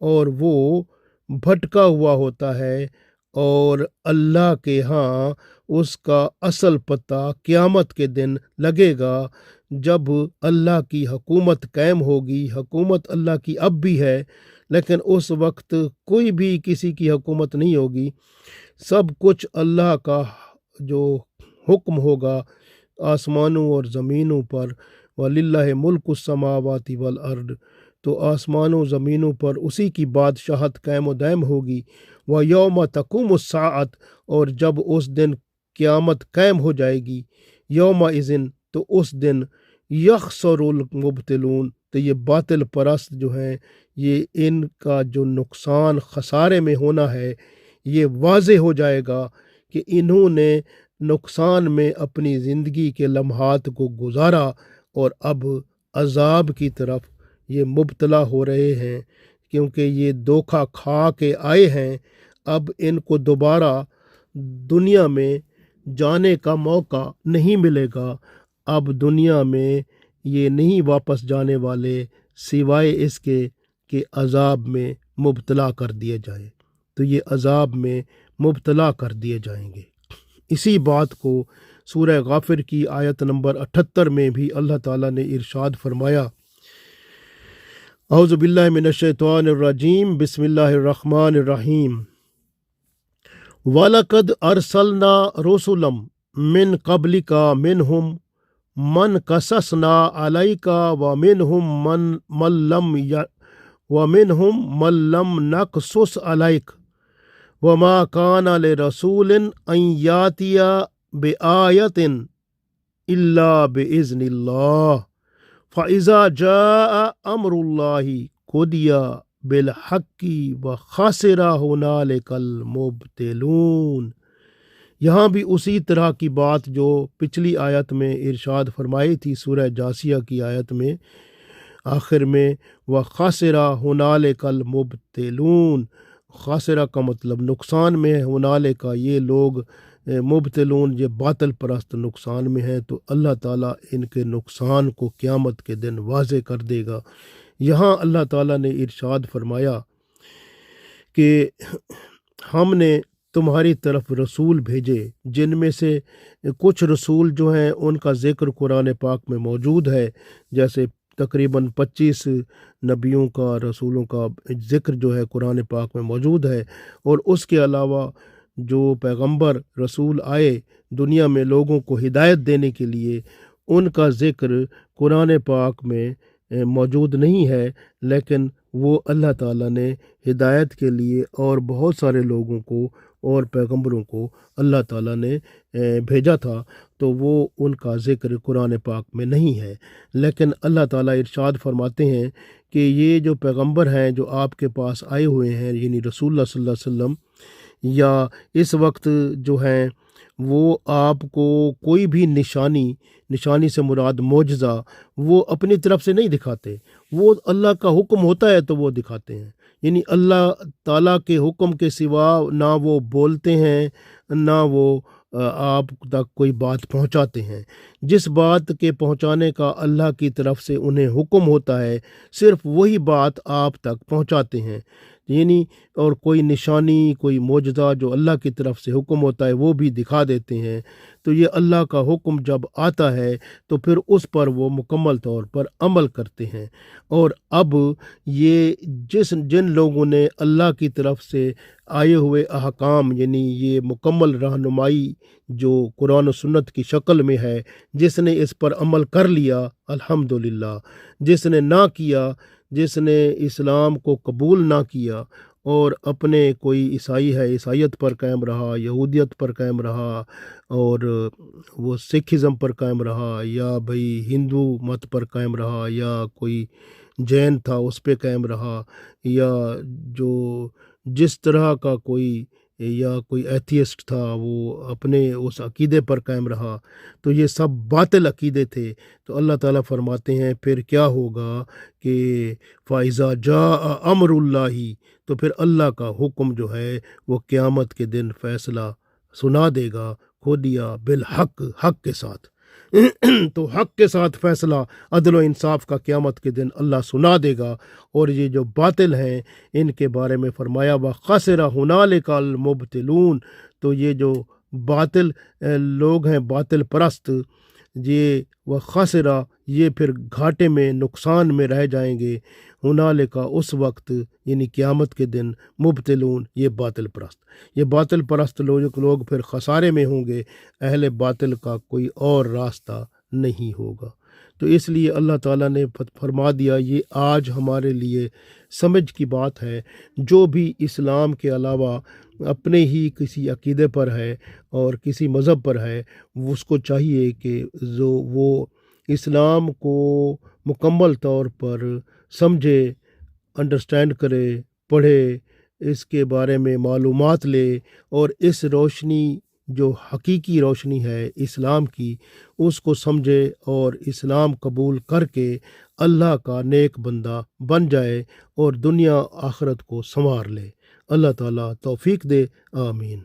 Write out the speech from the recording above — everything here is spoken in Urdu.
اور وہ بھٹکا ہوا ہوتا ہے، اور اللہ کے ہاں اس کا اصل پتہ قیامت کے دن لگے گا، جب اللہ کی حکومت قائم ہوگی۔ حکومت اللہ کی اب بھی ہے، لیکن اس وقت کوئی بھی کسی کی حکومت نہیں ہوگی، سب کچھ اللہ کا جو حکم ہوگا آسمانوں اور زمینوں پر۔ وَلِلَّهِ مُلْكُ السَّمَاوَاتِ وَالْأَرْضِ، تو آسمانوں زمینوں پر اسی کی بادشاہت قائم و دائم ہوگی۔ وَيَوْمَ تَقُومُ السَّاعَةُ، اور جب اس دن قیامت قائم ہو جائے گی، یومئذ، تو اس دن یخسر المبتلون، تو یہ باطل پرست جو ہیں، یہ ان کا جو نقصان خسارے میں ہونا ہے یہ واضح ہو جائے گا کہ انہوں نے نقصان میں اپنی زندگی کے لمحات کو گزارا، اور اب عذاب کی طرف یہ مبتلا ہو رہے ہیں، کیونکہ یہ دھوکہ کھا کے آئے ہیں۔ اب ان کو دوبارہ دنیا میں جانے کا موقع نہیں ملے گا، اب دنیا میں یہ نہیں واپس جانے والے سوائے اس کے کہ عذاب میں مبتلا کر دیے جائیں، تو یہ عذاب میں مبتلا کر دیے جائیں گے۔ اسی بات کو سورہ غافر کی آیت نمبر 78 میں بھی اللہ تعالیٰ نے ارشاد فرمایا، اعوذ باللہ من الشیطان الرجیم، بسم اللہ الرحمن الرحیم، وَلَقَدْ أَرْسَلْنَا رُسُلًا مِّن قَبْلِكَ مِنْهُمْ مَنْ قَصَصْنَا عَلَيْكَ وَمِنْهُمْ مَنْ لَمْ نَقْصُصْ عَلَيْكَ وَمَا كَانَ لِرَسُولٍ أَنْ يَأْتِيَ بِآيَةٍ إِلَّا بِإِذْنِ اللَّهِ فَإِذَا جَاءَ أَمْرُ اللَّهِ قُضِيَ بِالْحَقِّ وَخَسِرَ هُنَالِكَ الْمُبْطِلُونَ۔ یہاں بھی اسی طرح کی بات جو پچھلی آیت میں ارشاد فرمائی تھی، سورہ جاسیہ کی آیت میں آخر میں، وَخَسِرَ هُنَالِكَ الْمُبْطِلُونَ، خاسرہ کا مطلب نقصان میں ہے، ہنالک، یہ لوگ مبتلون، یہ باطل پرست نقصان میں ہیں، تو اللہ تعالیٰ ان کے نقصان کو قیامت کے دن واضح کر دے گا۔ یہاں اللہ تعالیٰ نے ارشاد فرمایا کہ ہم نے تمہاری طرف رسول بھیجے، جن میں سے کچھ رسول جو ہیں ان کا ذکر قرآن پاک میں موجود ہے، جیسے تقریباً 25 نبیوں کا، رسولوں کا ذکر جو ہے قرآن پاک میں موجود ہے، اور اس کے علاوہ جو پیغمبر رسول آئے دنیا میں لوگوں کو ہدایت دینے کے لیے، ان کا ذکر قرآن پاک میں موجود نہیں ہے، لیکن وہ اللہ تعالیٰ نے ہدایت کے لیے اور بہت سارے لوگوں کو اور پیغمبروں کو اللہ تعالیٰ نے بھیجا تھا، تو وہ ان کا ذکر قرآن پاک میں نہیں ہے۔ لیکن اللہ تعالیٰ ارشاد فرماتے ہیں کہ یہ جو پیغمبر ہیں جو آپ کے پاس آئے ہوئے ہیں، یعنی رسول اللہ صلی اللہ علیہ وسلم، یا اس وقت جو ہیں، وہ آپ کو کوئی بھی نشانی سے مراد معجزہ، وہ اپنی طرف سے نہیں دکھاتے، وہ اللہ کا حکم ہوتا ہے تو وہ دکھاتے ہیں، یعنی اللہ تعالیٰ کے حکم کے سوا نہ وہ بولتے ہیں، نہ وہ آپ تک کوئی بات پہنچاتے ہیں۔ جس بات کے پہنچانے کا اللہ کی طرف سے انہیں حکم ہوتا ہے، صرف وہی بات آپ تک پہنچاتے ہیں، یعنی اور کوئی نشانی، کوئی معجزہ جو اللہ کی طرف سے حکم ہوتا ہے وہ بھی دکھا دیتے ہیں۔ تو یہ اللہ کا حکم جب آتا ہے تو پھر اس پر وہ مکمل طور پر عمل کرتے ہیں۔ اور اب یہ جن لوگوں نے اللہ کی طرف سے آئے ہوئے احکام، یعنی یہ مکمل رہنمائی جو قرآن و سنت کی شکل میں ہے، جس نے اس پر عمل کر لیا الحمدللہ، جس نے نہ کیا، جس نے اسلام کو قبول نہ کیا اور اپنے کوئی عیسائی ہے عیسائیت پر قائم رہا، یہودیت پر قائم رہا، اور وہ سکھزم پر قائم رہا، یا بھئی ہندو مت پر قائم رہا، یا کوئی جین تھا اس پہ قائم رہا، یا جو جس طرح کا کوئی یا کوئی ایتھیسٹ تھا وہ اپنے اس عقیدے پر قائم رہا، تو یہ سب باطل عقیدے تھے۔ تو اللہ تعالیٰ فرماتے ہیں پھر کیا ہوگا کہ فَإِذَا جَاءَ أَمْرُ اللَّهِ، تو پھر اللہ کا حکم جو ہے وہ قیامت کے دن فیصلہ سنا دے گا، قُضِیَ بِالْحَقِّ، حق کے ساتھ۔ تو حق کے ساتھ فیصلہ عدل و انصاف کا قیامت کے دن اللہ سنا دے گا۔ اور یہ جو باطل ہیں ان کے بارے میں فرمایا وَخَسِرَ هُنَالِكَ الْمُبْطِلُونَ، تو یہ جو باطل لوگ ہیں، باطل پرست، یہ وَخَسِرَ، یہ پھر گھاٹے میں، نقصان میں رہ جائیں گے، ہنالک، اس وقت یعنی قیامت کے دن، مبتلون، یہ باطل پرست، یہ باطل پرست لوگ پھر خسارے میں ہوں گے، اہل باطل کا کوئی اور راستہ نہیں ہوگا۔ تو اس لیے اللہ تعالیٰ نے فرما دیا یہ آج ہمارے لیے سمجھ کی بات ہے، جو بھی اسلام کے علاوہ اپنے ہی کسی عقیدے پر ہے اور کسی مذہب پر ہے، اس کو چاہیے کہ وہ اسلام کو مکمل طور پر سمجھے، انڈرسٹینڈ کرے، پڑھے، اس کے بارے میں معلومات لے، اور اس روشنی جو حقیقی روشنی ہے اسلام کی، اس کو سمجھے اور اسلام قبول کر کے اللہ کا نیک بندہ بن جائے اور دنیا آخرت کو سنوار لے۔ اللہ تعالیٰ توفیق دے، آمین۔